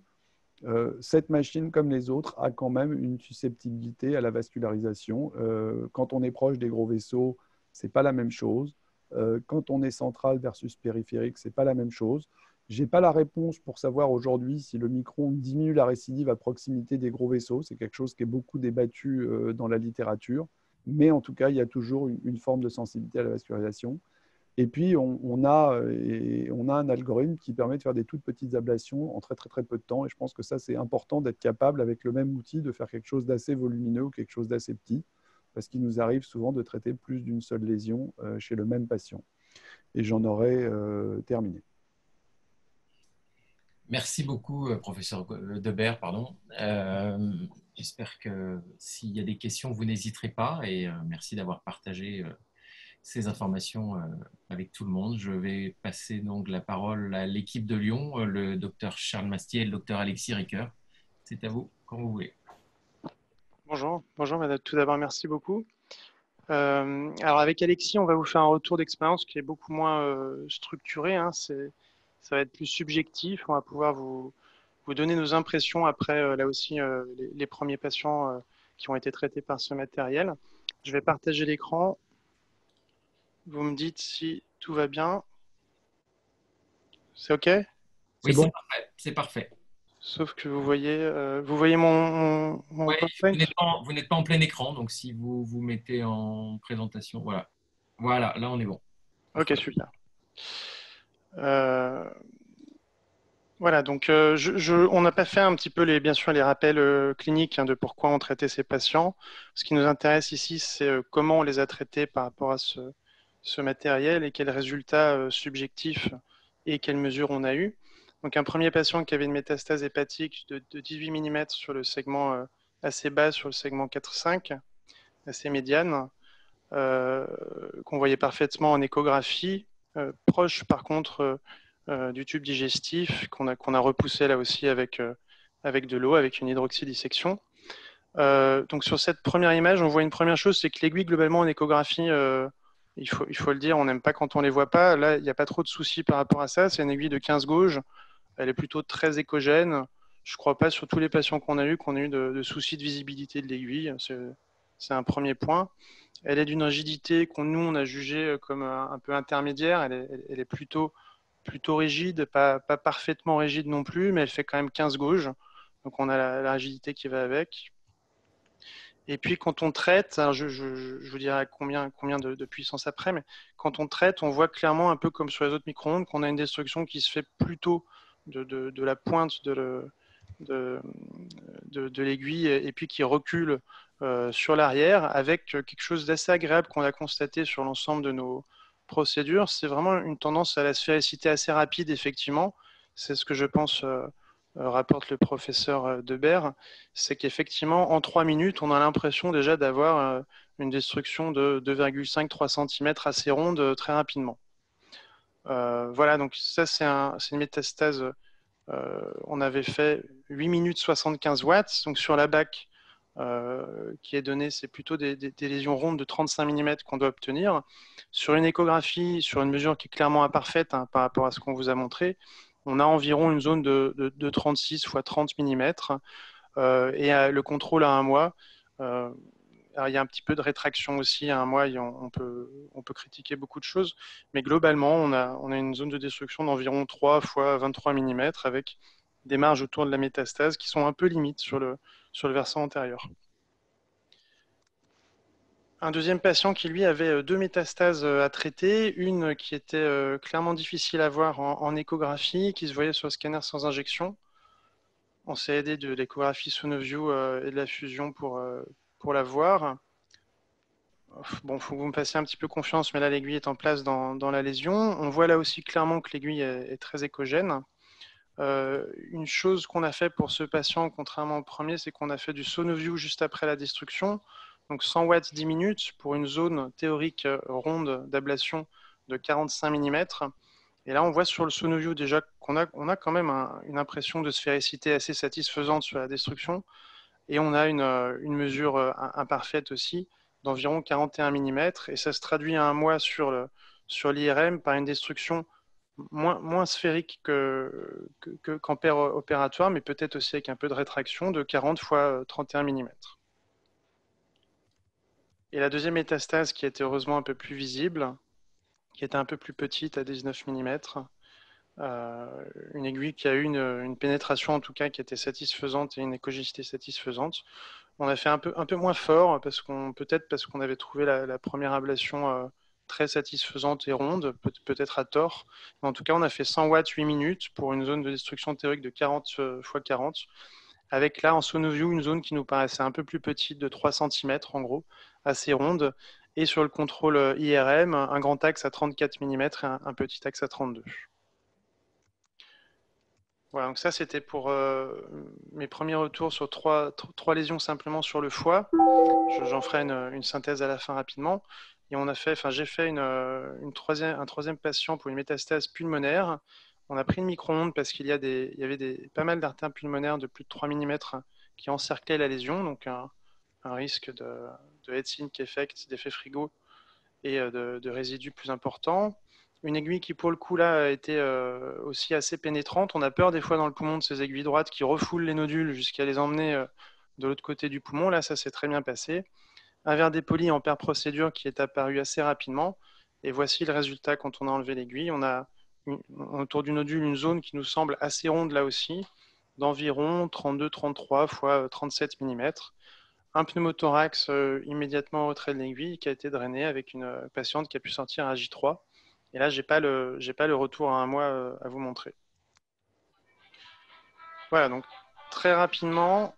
cette machine, comme les autres, a quand même une susceptibilité à la vascularisation. Quand on est proche des gros vaisseaux, ce n'est pas la même chose. Quand on est central versus périphérique, ce n'est pas la même chose. Je n'ai pas la réponse pour savoir aujourd'hui si le micro-ondes diminue la récidive à proximité des gros vaisseaux. C'est quelque chose qui est beaucoup débattu dans la littérature. Mais en tout cas, il y a toujours une forme de sensibilité à la vascularisation. Et puis, on a un algorithme qui permet de faire des toutes petites ablations en très, très, très peu de temps. Et je pense que ça, c'est important d'être capable, avec le même outil, de faire quelque chose d'assez volumineux ou quelque chose d'assez petit, parce qu'il nous arrive souvent de traiter plus d'une seule lésion chez le même patient. Et j'en aurais terminé. Merci beaucoup, professeur Debert. J'espère que s'il y a des questions, vous n'hésiterez pas. Et merci d'avoir partagé ces informations avec tout le monde. Je vais passer donc la parole à l'équipe de Lyon, le docteur Charles Mastier et le docteur Alexis Ricoeur. C'est à vous, quand vous voulez. Bonjour, madame. Tout d'abord, merci beaucoup. Alors avec Alexis, on va vous faire un retour d'expérience qui est beaucoup moins structuré. Ça va être plus subjectif. On va pouvoir vous donner nos impressions après, là aussi, les premiers patients qui ont été traités par ce matériel. Je vais partager l'écran. Vous me dites si tout va bien. C'est OK? Oui, bon. C'est parfait. Sauf que vous voyez mon Ouais, PowerPoint. vous n'êtes pas en plein écran, donc si vous vous mettez en présentation, voilà. Voilà, là on est bon. OK, super. Voilà, donc on n'a pas fait un petit peu bien sûr les rappels cliniques de pourquoi on traitait ces patients. Ce qui nous intéresse ici, c'est comment on les a traités par rapport à ce matériel et quels résultats subjectifs et quelles mesures on a eu. Donc un premier patient qui avait une métastase hépatique de 18 mm sur le segment assez bas, sur le segment 4-5, assez médiane, qu'on voyait parfaitement en échographie, proche par contre du tube digestif qu'on a repoussé là aussi avec de l'eau, avec une hydroxydissection. Donc sur cette première image, on voit une première chose, c'est que l'aiguille globalement en échographie, il faut le dire, on n'aime pas quand on les voit pas. Là, il n'y a pas trop de soucis par rapport à ça. C'est une aiguille de 15 gauge. Elle est plutôt très échogène. Je ne crois pas sur tous les patients qu'on a eu de soucis de visibilité de l'aiguille. C'est un premier point. Elle est d'une rigidité nous, on a jugé comme un peu intermédiaire. Elle est plutôt rigide, pas parfaitement rigide non plus, mais elle fait quand même 15 gauges. Donc on a la rigidité qui va avec. Et puis quand on traite, alors je vous dirai combien de puissance après, mais quand on traite, on voit clairement, un peu comme sur les autres micro-ondes, qu'on a une destruction qui se fait plutôt de la pointe de l'aiguille et puis qui recule sur l'arrière, avec quelque chose d'assez agréable qu'on a constaté sur l'ensemble de nos procédures. C'est vraiment une tendance à la sphéricité assez rapide, effectivement. C'est ce que je pense rapporte le professeur Debert, c'est qu'effectivement, en 3 minutes, on a l'impression déjà d'avoir une destruction de 2,5-3 cm assez ronde très rapidement. Voilà, donc ça, c'est une métastase. On avait fait 8 minutes 75 watts. Donc sur la BAC qui est donnée, c'est plutôt des lésions rondes de 35 mm qu'on doit obtenir. Sur une échographie, sur une mesure qui est clairement imparfaite par rapport à ce qu'on vous a montré, on a environ une zone de 36 x 30 mm et le contrôle à 1 mois. Alors, il y a un petit peu de rétraction aussi à 1 mois, on peut critiquer beaucoup de choses, mais globalement, on a une zone de destruction d'environ 3 x 23 mm avec des marges autour de la métastase qui sont un peu limites sur le versant antérieur. Un deuxième patient qui, lui, avait 2 métastases à traiter, une qui était clairement difficile à voir en échographie, qui se voyait sur le scanner sans injection. On s'est aidé de l'échographie Sonoview et de la fusion pour la voir. Bon, il faut que vous me fassiez un petit peu confiance, mais là, l'aiguille est en place dans la lésion. On voit là aussi clairement que l'aiguille est très échogène. Une chose qu'on a fait pour ce patient, contrairement au premier, c'est qu'on a fait du Sonoview juste après la destruction. Donc 100 watts 10 minutes pour une zone théorique ronde d'ablation de 45 mm. Et là, on voit sur le Sonoview déjà qu'on a quand même une impression de sphéricité assez satisfaisante sur la destruction. Et on a une mesure imparfaite aussi, d'environ 41 mm, et ça se traduit à un mois sur l'IRM par une destruction moins sphérique qu'en paire opératoire, mais peut-être aussi avec un peu de rétraction, de 40 fois 31 mm. Et la deuxième métastase, qui était heureusement un peu plus visible, qui était un peu plus petite, à 19 mm, une aiguille qui a eu une pénétration en tout cas qui était satisfaisante et une écogicité satisfaisante. On a fait un peu moins fort, peut-être parce qu'on avait trouvé la première ablation très satisfaisante et ronde, peut-être à tort. Mais en tout cas, on a fait 100 watts 8 minutes pour une zone de destruction théorique de 40 x 40, avec là en sonoview une zone qui nous paraissait un peu plus petite, de 3 cm en gros, assez ronde, et sur le contrôle IRM, un grand axe à 34 mm et un petit axe à 32. Voilà, donc ça c'était pour mes premiers retours sur trois lésions simplement sur le foie. J'en ferai une synthèse à la fin rapidement. Et j'ai fait un troisième patient pour une métastase pulmonaire. On a pris le micro-ondes parce qu'il y avait pas mal d'artères pulmonaires de plus de 3 mm qui encerclaient la lésion, donc un risque de head sink effect, d'effet frigo et de résidus plus importants. Une aiguille qui, pour le coup, là, a été aussi assez pénétrante. On a peur des fois dans le poumon de ces aiguilles droites qui refoulent les nodules jusqu'à les emmener de l'autre côté du poumon. Là, ça s'est très bien passé. Un verre dépoli en paire procédure qui est apparu assez rapidement. Et voici le résultat quand on a enlevé l'aiguille. On a autour du nodule une zone qui nous semble assez ronde là aussi, d'environ 32-33 x 37 mm. Un pneumothorax immédiatement au retrait de l'aiguille qui a été drainé avec une patiente qui a pu sortir à J3. Et là, j'ai pas le retour à un mois à vous montrer. Voilà, donc très rapidement,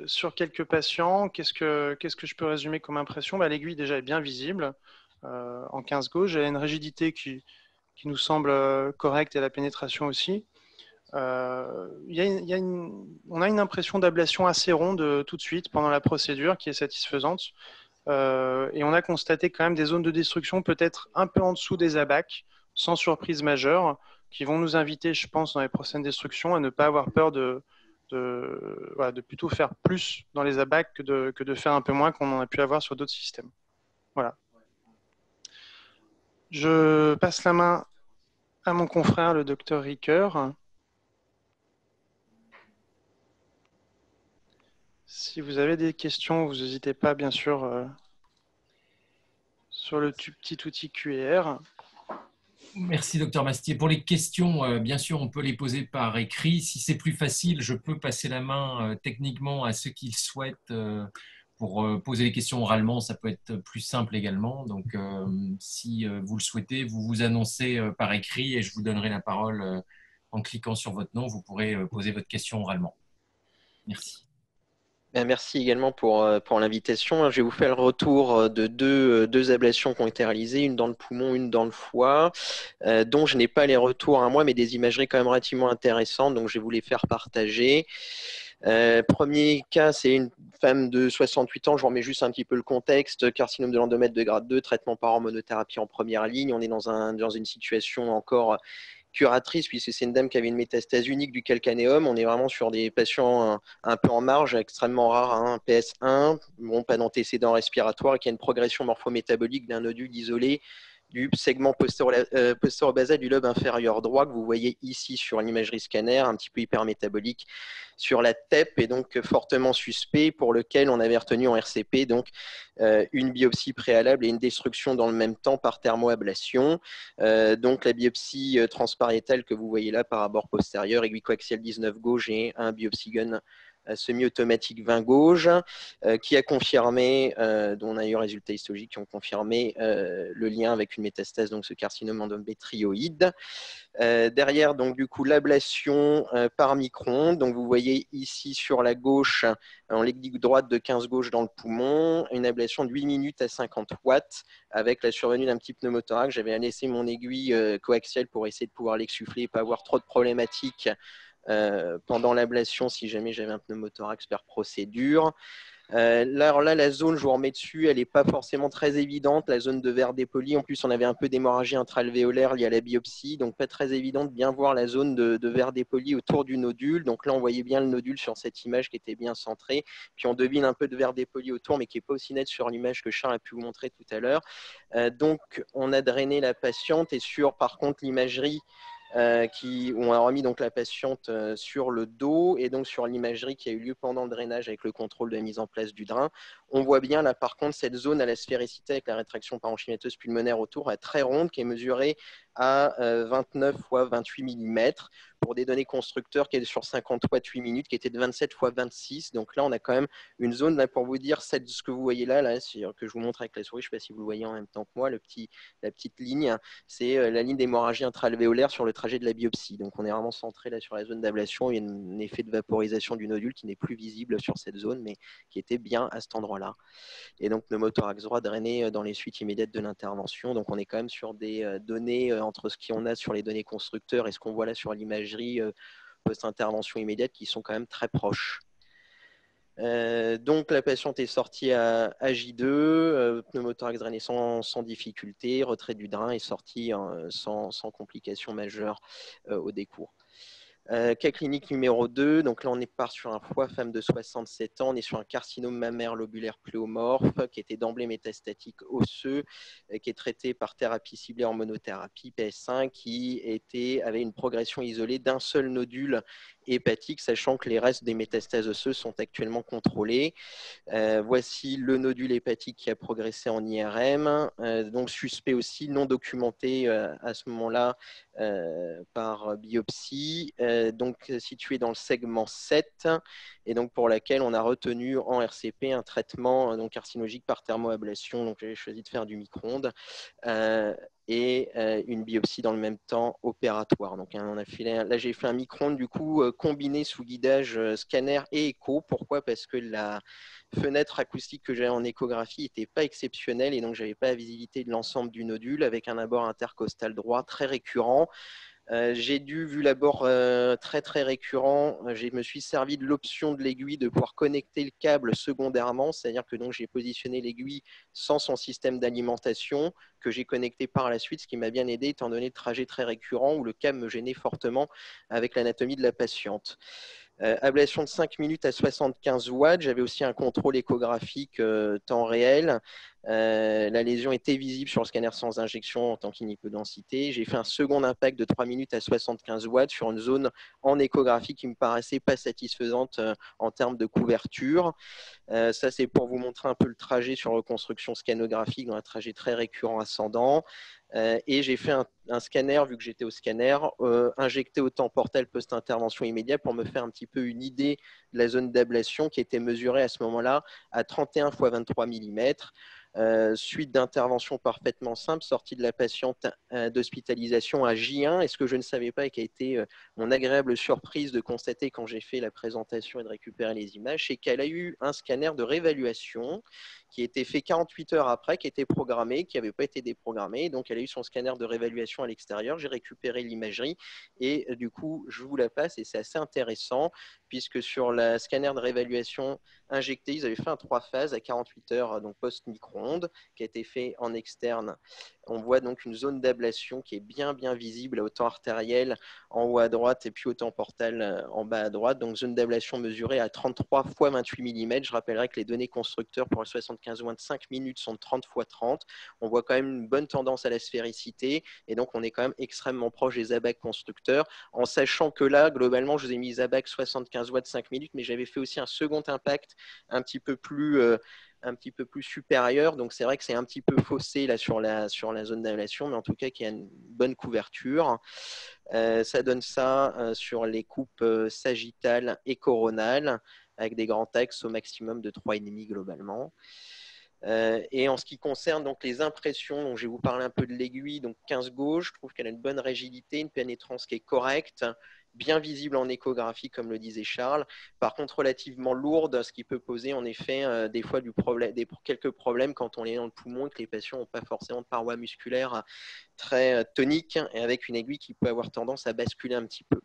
sur quelques patients, qu'est-ce que je peux résumer comme impression? L'aiguille déjà est bien visible en 15 gauge. Elle a une rigidité qui nous semble correcte et la pénétration aussi. On a une impression d'ablation assez ronde tout de suite pendant la procédure qui est satisfaisante. Et on a constaté quand même des zones de destruction peut-être un peu en dessous des abacs, sans surprise majeure, qui vont nous inviter, je pense, dans les prochaines destructions, à ne pas avoir peur de plutôt faire plus dans les abacs que de faire un peu moins qu'on en a pu avoir sur d'autres systèmes. Voilà. Je passe la main à mon confrère, le docteur Ricoeur. Si vous avez des questions, vous n'hésitez pas, bien sûr, sur le petit outil QR. Merci, docteur Mastier. Pour les questions, bien sûr, on peut les poser par écrit. Si c'est plus facile, je peux passer la main techniquement à ceux qui le souhaitent pour poser les questions oralement. Ça peut être plus simple également. Donc, si vous le souhaitez, vous vous annoncez par écrit et je vous donnerai la parole en cliquant sur votre nom. Vous pourrez poser votre question oralement. Merci. Merci également pour l'invitation. Je vais vous faire le retour de deux ablations qui ont été réalisées, une dans le poumon, une dans le foie, dont je n'ai pas les retours à moi, mais des imageries quand même relativement intéressantes, donc je vais vous les faire partager. Premier cas, c'est une femme de 68 ans, je vous remets juste un petit peu le contexte, carcinome de l'endomètre de grade 2, traitement par hormonothérapie en première ligne. On est dans une situation encore curatrice, puisque c'est une dame qui avait une métastase unique du calcanéum. On est vraiment sur des patients un peu en marge, extrêmement rares, hein, PS1, bon, pas d'antécédent respiratoire, et qui a une progression morphométabolique d'un nodule isolé du segment postéro-basal du lobe inférieur droit, que vous voyez ici sur l'imagerie scanner, un petit peu hypermétabolique sur la TEP, et donc fortement suspect, pour lequel on avait retenu en RCP donc une biopsie préalable et une destruction dans le même temps par thermoablation. Donc la biopsie transpariétale que vous voyez là par abord postérieur, aiguille coaxiale 19 gauche et un biopsie gun semi-automatique 20 gauche, qui a confirmé, dont on a eu résultats histologiques qui ont confirmé le lien avec une métastase, donc ce carcinome endométrioïde. Derrière, donc du coup, l'ablation par micro-ondes. Donc vous voyez ici sur la gauche, en l'aiguille droite de 15 gauche dans le poumon, une ablation de 8 minutes à 50 watts avec la survenue d'un petit pneumothorax. J'avais laissé mon aiguille coaxiale pour essayer de pouvoir l'exsuffler et pas avoir trop de problématiques pendant l'ablation si jamais j'avais un pneumothorax par procédure. Alors là, la zone, je vous remets dessus, elle n'est pas forcément très évidente, la zone de verre dépoli. En plus, on avait un peu d'hémorragie intra-alvéolaire liée à la biopsie, donc pas très évident de bien voir la zone de verre dépoli autour du nodule. Donc là, on voyait bien le nodule sur cette image qui était bien centrée. Puis on devine un peu de verre dépoli autour, mais qui n'est pas aussi net sur l'image que Charles a pu vous montrer tout à l'heure. Donc, on a drainé la patiente et sur, par contre, l'imagerie, où on a remis donc la patiente sur le dos et donc sur l'imagerie qui a eu lieu pendant le drainage avec le contrôle de la mise en place du drain. On voit bien là par contre cette zone à la sphéricité avec la rétraction parenchymateuse pulmonaire autour est très ronde qui est mesurée à 29 fois 28 mm pour des données constructeurs qui est sur 50 watts 8 minutes qui était de 27 fois 26. Donc là on a quand même une zone là pour vous dire ce que vous voyez là que je vous montre avec la souris, je ne sais pas si vous le voyez en même temps que moi, la petite ligne, c'est la ligne d'hémorragie intra-alvéolaire sur le trajet de la biopsie. Donc on est vraiment centré là sur la zone d'ablation. Il y a un effet de vaporisation du nodule qui n'est plus visible sur cette zone, mais qui était bien à cet endroit-là. Et donc pneumothorax droit drainé dans les suites immédiates de l'intervention. Donc on est quand même sur des données entre ce qu'on a sur les données constructeurs et ce qu'on voit là sur l'imagerie post-intervention immédiate qui sont quand même très proches. Donc la patiente est sortie à J2, pneumothorax drainé sans difficulté, retrait du drain et sortie sans complications majeures au décours. Cas clinique numéro 2, donc là on part sur un foie, femme de 67 ans, on est sur un carcinome mammaire lobulaire pléomorphe qui était d'emblée métastatique osseux, qui est traité par thérapie ciblée en monothérapie PS5, qui avait une progression isolée d'un seul nodule hépatique, sachant que les restes des métastases osseuses sont actuellement contrôlés. Voici le nodule hépatique qui a progressé en IRM, donc suspect aussi, non documenté à ce moment-là par biopsie, donc situé dans le segment 7, et donc pour laquelle on a retenu en RCP un traitement donc carcinologique par thermoablation. Donc j'ai choisi de faire du micro-ondes et une biopsie dans le même temps opératoire. Donc on a là j'ai fait un micro-ondes du coup combiné sous guidage scanner et écho. Pourquoi? Parce que la fenêtre acoustique que j'avais en échographie n'était pas exceptionnelle et donc je n'avais pas la visibilité de l'ensemble du nodule avec un abord intercostal droit très récurrent. J'ai vu l'abord très très récurrent, je me suis servi de l'option de l'aiguille de pouvoir connecter le câble secondairement, c'est-à-dire que donc j'ai positionné l'aiguille sans son système d'alimentation que j'ai connecté par la suite, ce qui m'a bien aidé étant donné le trajet très récurrent où le câble me gênait fortement avec l'anatomie de la patiente. Ablation de 5 minutes à 75 watts. J'avais aussi un contrôle échographique temps réel. La lésion était visible sur le scanner sans injection en tant qu'inhypodensité. J'ai fait un second impact de 3 minutes à 75 watts sur une zone en échographie qui me paraissait pas satisfaisante en termes de couverture. Ça, c'est pour vous montrer un peu le trajet sur reconstruction scanographique dans un trajet très récurrent ascendant. Et j'ai fait un scanner, vu que j'étais au scanner, injecté au temps portal post-intervention immédiate pour me faire un petit peu une idée de la zone d'ablation qui était mesurée à ce moment-là à 31 x 23 mm. Suite d'intervention parfaitement simple, sortie de la patiente d'hospitalisation à J1. Et ce que je ne savais pas et qui a été mon agréable surprise de constater quand j'ai fait la présentation et de récupérer les images, c'est qu'elle a eu un scanner de réévaluation qui a été fait 48 heures après, qui était programmé, qui n'avait pas été déprogrammé. Donc, elle a eu son scanner de réévaluation à l'extérieur. J'ai récupéré l'imagerie et du coup, je vous la passe et c'est assez intéressant puisque sur la scanner de réévaluation injectée, ils avaient fait un 3 phases à 48 heures, donc post-micro-ondes, qui a été fait en externe. On voit donc une zone d'ablation qui est bien visible au temps artériel en haut à droite et puis au temps portal en bas à droite. Donc zone d'ablation mesurée à 33 x 28 mm. Je rappellerai que les données constructeurs pour le 75 watts de 5 minutes sont de 30 x 30. On voit quand même une bonne tendance à la sphéricité et donc on est quand même extrêmement proche des ABAC constructeurs en sachant que là, globalement, je vous ai mis ABAC 75 watts 5 minutes, mais j'avais fait aussi un second impact un petit peu plus supérieur. Donc, c'est vrai que c'est un petit peu faussé là, sur la zone d'ablation, mais en tout cas, qui a une bonne couverture. Ça donne ça sur les coupes sagittales et coronales, avec des grands axes au maximum de 3,5 globalement. Et en ce qui concerne donc les impressions, donc je vais vous parler un peu de l'aiguille, donc 15 gauche, je trouve qu'elle a une bonne rigidité, une pénétrance qui est correcte, bien visible en échographie comme le disait Charles, par contre relativement lourde, ce qui peut poser en effet des fois quelques problèmes quand on est dans le poumon et que les patients n'ont pas forcément de paroi musculaire très tonique et avec une aiguille qui peut avoir tendance à basculer un petit peu.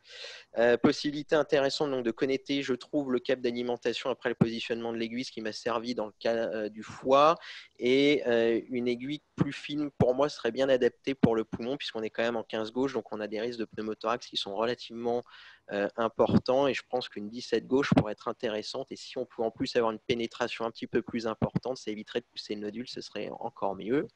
Possibilité intéressante donc, de connecter, je trouve, le câble d'alimentation après le positionnement de l'aiguille, ce qui m'a servi dans le cas du foie. Et une aiguille plus fine, pour moi, serait bien adaptée pour le poumon, puisqu'on est quand même en 15 gauche, donc on a des risques de pneumothorax qui sont relativement importants. Et je pense qu'une 17 gauche pourrait être intéressante. Et si on pouvait en plus avoir une pénétration un petit peu plus importante, ça éviterait de pousser le nodule, ce serait encore mieux.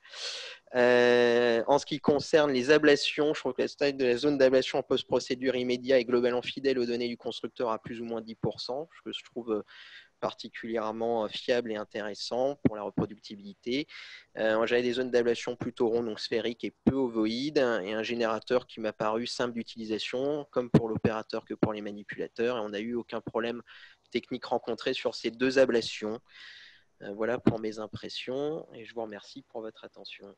En ce qui concerne les ablations, je trouve que la taille de la zone d'ablation en post-procédure immédiat est globalement fidèle aux données du constructeur à plus ou moins 10%, ce que je trouve particulièrement fiable et intéressant pour la reproductibilité. J'avais des zones d'ablation plutôt rondes, donc sphériques et peu ovoïdes, et un générateur qui m'a paru simple d'utilisation, comme pour l'opérateur que pour les manipulateurs, et on n'a eu aucun problème technique rencontré sur ces deux ablations. Voilà pour mes impressions, et je vous remercie pour votre attention.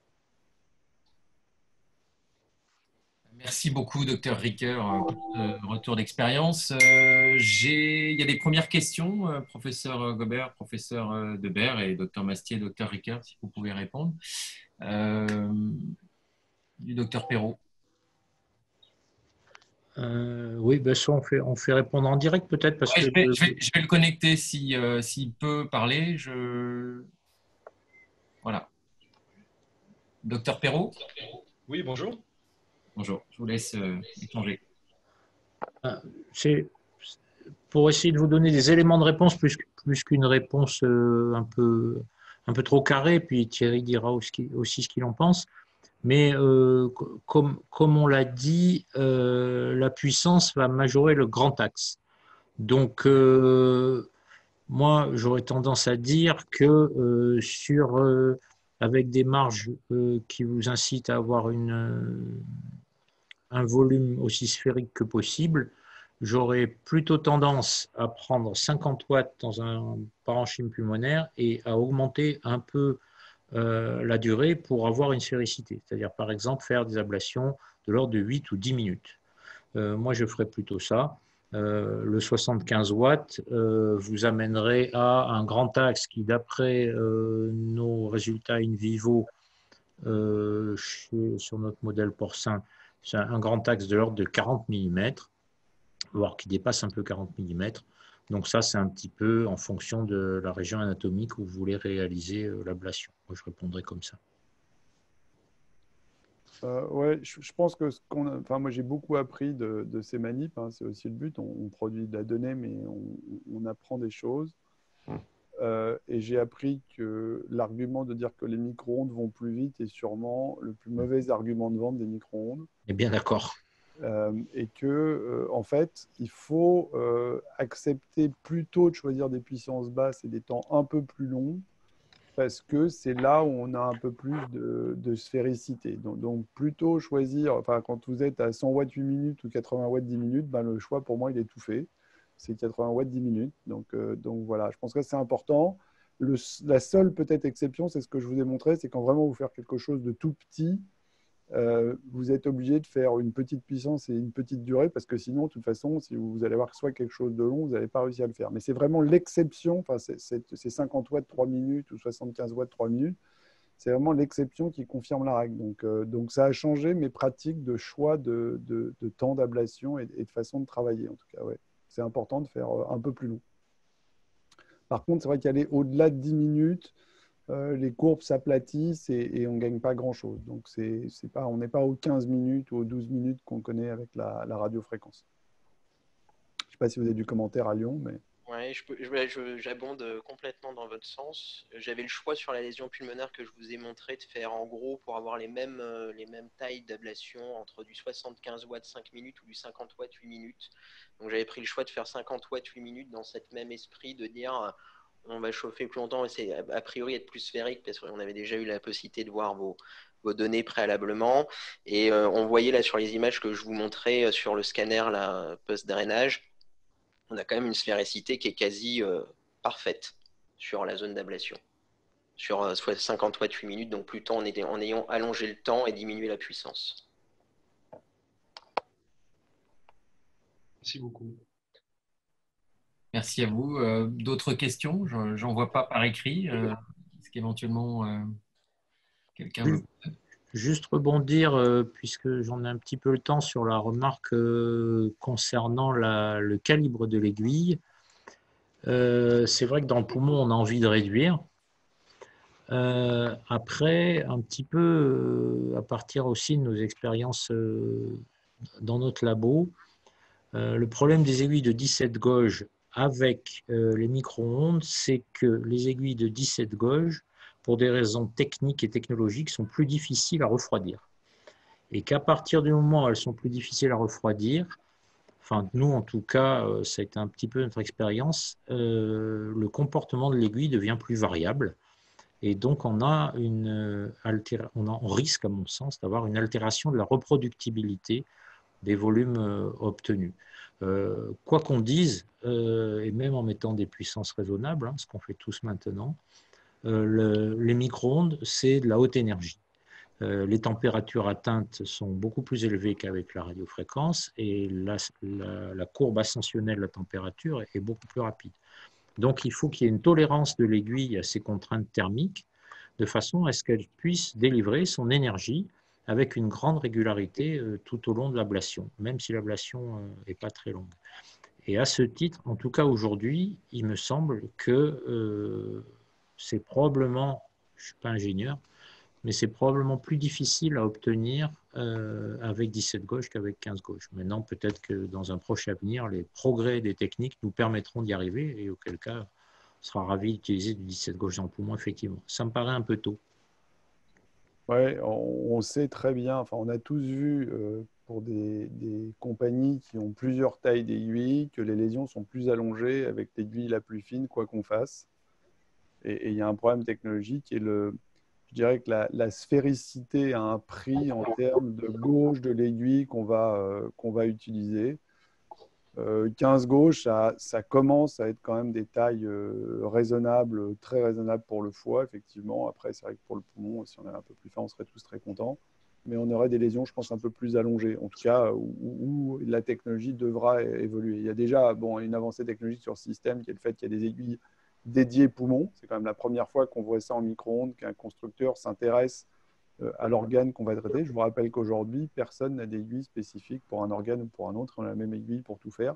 Merci beaucoup, Dr Ricker, pour ce retour d'expérience. Il y a des premières questions, professeur Gobert, professeur Debert et Dr Mastier, Dr Ricker, si vous pouvez répondre. Du Dr Perrault. Oui, ben ça, on fait répondre en direct peut-être parce Ouais, que je vais le connecter s'il peut parler. Voilà. Dr Perrault. Oui, bonjour. Bonjour, je vous laisse échanger. c'est pour essayer de vous donner des éléments de réponse plus qu'une réponse un peu trop carrée, puis Thierry dira aussi ce qu'il en pense. Mais comme on l'a dit, la puissance va majorer le grand axe. Donc, moi, j'aurais tendance à dire que avec des marges qui vous incitent à avoir un volume aussi sphérique que possible, j'aurais plutôt tendance à prendre 50 watts dans un parenchyme pulmonaire et à augmenter un peu la durée pour avoir une sphéricité. C'est-à-dire, par exemple, faire des ablations de l'ordre de 8 ou 10 minutes. Moi, je ferais plutôt ça. Le 75 watts vous amènerait à un grand axe qui, d'après nos résultats in vivo sur notre modèle porcin, c'est un grand axe de l'ordre de 40 mm, voire qui dépasse un peu 40 mm. Donc ça, c'est un petit peu en fonction de la région anatomique où vous voulez réaliser l'ablation. Moi, je répondrai comme ça. Ouais, je pense que moi j'ai beaucoup appris de ces manips, hein, c'est aussi le but. On produit de la donnée, mais on apprend des choses. Et j'ai appris que l'argument de dire que les micro-ondes vont plus vite est sûrement le plus mauvais argument de vente des micro-ondes. On est bien d'accord. Et que, en fait, il faut accepter plutôt de choisir des puissances basses et des temps un peu plus longs, parce que c'est là où on a un peu plus de sphéricité. Donc plutôt choisir, enfin, quand vous êtes à 100 watts 8 minutes ou 80 watts 10 minutes, ben, le choix pour moi, il est tout fait. C'est 80 watts 10 minutes. Donc voilà, je pense que c'est important. La seule peut-être exception, c'est ce que je vous ai montré, c'est quand vraiment vous faire quelque chose de tout petit, vous êtes obligé de faire une petite puissance et une petite durée, parce que sinon, de toute façon, si vous allez avoir soit quelque chose de long, vous n'allez pas réussir à le faire. Mais c'est vraiment l'exception, enfin, c'est 50 watts 3 minutes ou 75 watts 3 minutes, c'est vraiment l'exception qui confirme la règle. Donc ça a changé mes pratiques de choix de temps d'ablation et de façon de travailler, en tout cas. Ouais. C'est important de faire un peu plus long. Par contre, c'est vrai qu'aller au-delà de 10 minutes, les courbes s'aplatissent et on ne gagne pas grand-chose. Donc, on n'est pas aux 15 minutes ou aux 12 minutes qu'on connaît avec la radiofréquence. Je ne sais pas si vous avez du commentaire à Lyon, mais... Ouais, j'abonde complètement dans votre sens. J'avais le choix sur la lésion pulmonaire que je vous ai montré de faire en gros pour avoir les mêmes tailles d'ablation entre du 75 watts 5 minutes ou du 50 watts 8 minutes. Donc j'avais pris le choix de faire 50 watts 8 minutes dans cet même esprit de dire on va chauffer plus longtemps et c'est a priori être plus sphérique parce qu'on avait déjà eu la possibilité de voir vos données préalablement. Et on voyait là sur les images que je vous montrais sur le scanner post-drainage, on a quand même une sphéricité qui est quasi parfaite sur la zone d'ablation. Sur 50 watts 8 minutes, donc plutôt en ayant allongé le temps et diminué la puissance. Merci beaucoup. Merci à vous. D'autres questions? J'en vois pas par écrit. Est-ce qu'éventuellement quelqu'un veut... juste rebondir, puisque j'en ai un petit peu le temps, sur la remarque concernant le calibre de l'aiguille. C'est vrai que dans le poumon, on a envie de réduire. Après, un petit peu, à partir aussi de nos expériences dans notre labo, le problème des aiguilles de 17 gauge avec les micro-ondes, c'est que les aiguilles de 17 gauge, pour des raisons techniques et technologiques, sont plus difficiles à refroidir. Et qu'à partir du moment où elles sont plus difficiles à refroidir, enfin nous en tout cas, ça a été un petit peu notre expérience, le comportement de l'aiguille devient plus variable. Et donc on risque, à mon sens, d'avoir une altération de la reproductibilité des volumes obtenus. Quoi qu'on dise, et même en mettant des puissances raisonnables, hein, ce qu'on fait tous maintenant, les micro-ondes, c'est de la haute énergie. Les températures atteintes sont beaucoup plus élevées qu'avec la radiofréquence et la courbe ascensionnelle de la température est beaucoup plus rapide. Donc il faut qu'il y ait une tolérance de l'aiguille à ces contraintes thermiques de façon à ce qu'elle puisse délivrer son énergie avec une grande régularité tout au long de l'ablation, même si l'ablation n'est pas très longue. Et à ce titre, en tout cas aujourd'hui, il me semble que c'est probablement, je ne suis pas ingénieur, mais c'est probablement plus difficile à obtenir avec 17 gauche qu'avec 15 gauche. Maintenant, peut-être que dans un proche avenir, les progrès des techniques nous permettront d'y arriver, et auquel cas, on sera ravi d'utiliser du 17 gauche dans le poumon, effectivement. Ça me paraît un peu tôt. Ouais, on sait très bien, enfin, on a tous vu pour des compagnies qui ont plusieurs tailles d'aiguilles que les lésions sont plus allongées avec l'aiguille la plus fine, quoi qu'on fasse. Et il y a un problème technologique et je dirais que la sphéricité a un prix en termes de gauche de l'aiguille qu'on va utiliser. 15 gauche, ça commence à être quand même des tailles raisonnables, très raisonnables pour le foie, effectivement. Après, c'est vrai que pour le poumon, si on avait un peu plus fin, on serait tous très contents. Mais on aurait des lésions, je pense, un peu plus allongées. En tout cas, où la technologie devra évoluer. Il y a déjà une avancée technologique sur le système, qui est le fait qu'il y a des aiguilles dédiées poumons. C'est quand même la première fois qu'on voit ça en micro-ondes, qu'un constructeur s'intéresse à l'organe qu'on va traiter. Je vous rappelle qu'aujourd'hui, personne n'a d'aiguille spécifique pour un organe ou pour un autre. On a la même aiguille pour tout faire.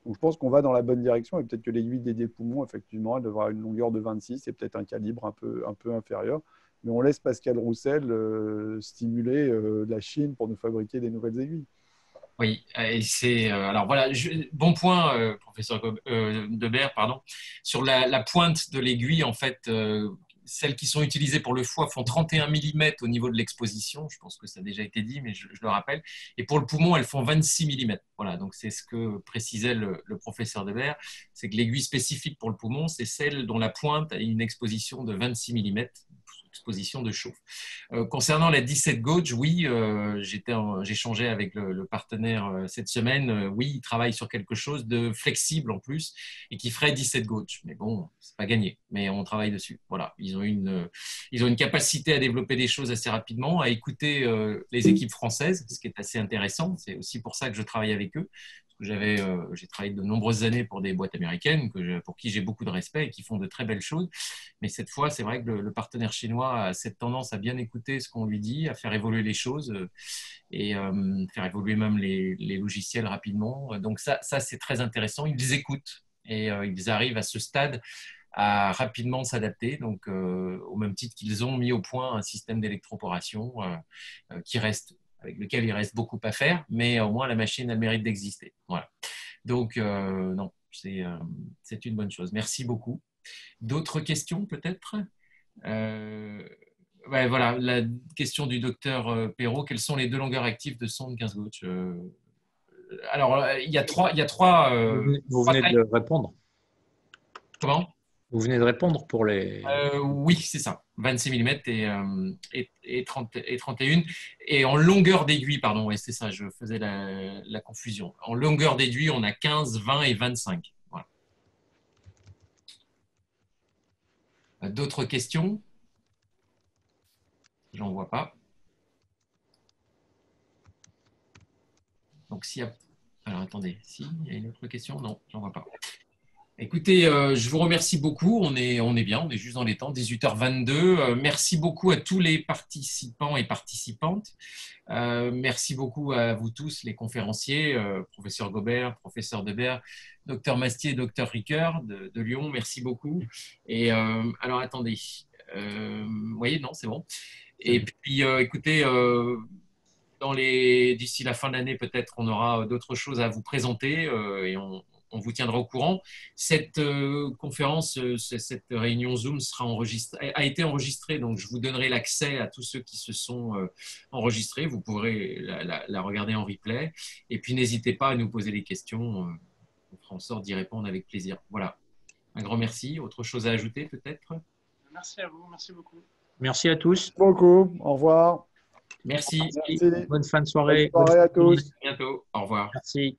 Donc, je pense qu'on va dans la bonne direction et peut-être que l'aiguille dédiée poumon, effectivement, elle devra avoir une longueur de 26 et peut-être un calibre un peu inférieur. Mais on laisse Pascal Roussel stimuler la Chine pour nous fabriquer des nouvelles aiguilles. Oui, et c'est alors voilà, bon point, professeur Debert, pardon, sur la pointe de l'aiguille. En fait, celles qui sont utilisées pour le foie font 31 mm au niveau de l'exposition. Je pense que ça a déjà été dit, mais je le rappelle. Et pour le poumon, elles font 26 mm. Voilà, donc c'est ce que précisait le professeur Debert, c'est que l'aiguille spécifique pour le poumon, c'est celle dont la pointe a une exposition de 26 mm, exposition de chauffe. Concernant la 17 gauge, oui, j'échangeais avec le partenaire cette semaine. Oui, il travaille sur quelque chose de flexible en plus et qui ferait 17 gauge. Mais bon, c'est pas gagné. Mais on travaille dessus. Voilà, ils ont une capacité à développer des choses assez rapidement, à écouter les équipes françaises, ce qui est assez intéressant. C'est aussi pour ça que je travaille avec eux. J'ai travaillé de nombreuses années pour des boîtes américaines pour qui j'ai beaucoup de respect et qui font de très belles choses. Mais cette fois, c'est vrai que le partenaire chinois a cette tendance à bien écouter ce qu'on lui dit, à faire évoluer les choses et faire évoluer même les logiciels rapidement. Donc ça c'est très intéressant. Ils écoutent et ils arrivent à ce stade à rapidement s'adapter. Donc, au même titre qu'ils ont mis au point un système d'électroporation avec lequel il reste beaucoup à faire, mais au moins la machine a le mérite d'exister. Voilà. Donc, non, c'est une bonne chose. Merci beaucoup. D'autres questions peut-être ouais, voilà, la question du docteur Perrault. Quelles sont les deux longueurs actives de sonde 15 gauge Alors, il y a trois vous venez tailles. de répondre. Comment Vous venez de répondre pour les… Oui, c'est ça. 26 mm et 31. Et en longueur d'aiguille, pardon, ouais, c'est ça, je faisais la confusion. En longueur d'aiguille, on a 15, 20 et 25. Voilà. D'autres questions? J'en vois pas. Donc, s'il y a… Alors, attendez, il y a une autre question? Non, j'en vois pas. Écoutez, je vous remercie beaucoup. On est bien, on est juste dans les temps, 18h22. Merci beaucoup à tous les participants et participantes. Merci beaucoup à vous tous, les conférenciers, professeur Gobert, professeur Debert, docteur Mastier, docteur Ricoeur de Lyon. Merci beaucoup. Et alors, attendez. Vous voyez, non, c'est bon. Et puis, écoutez, d'ici la fin de l'année, peut-être on aura d'autres choses à vous présenter et on vous tiendra au courant. Cette conférence, cette réunion Zoom a été enregistrée, donc je vous donnerai l'accès à tous ceux qui se sont enregistrés. Vous pourrez la regarder en replay. Et puis n'hésitez pas à nous poser des questions. On fera en sorte d'y répondre avec plaisir. Voilà. Un grand merci. Autre chose à ajouter peut-être? Merci à vous, merci beaucoup. Merci à tous. Beaucoup. Au revoir. Merci. Merci. Bonne fin de soirée. Bonne soirée à tous. À bientôt. Au revoir. Merci.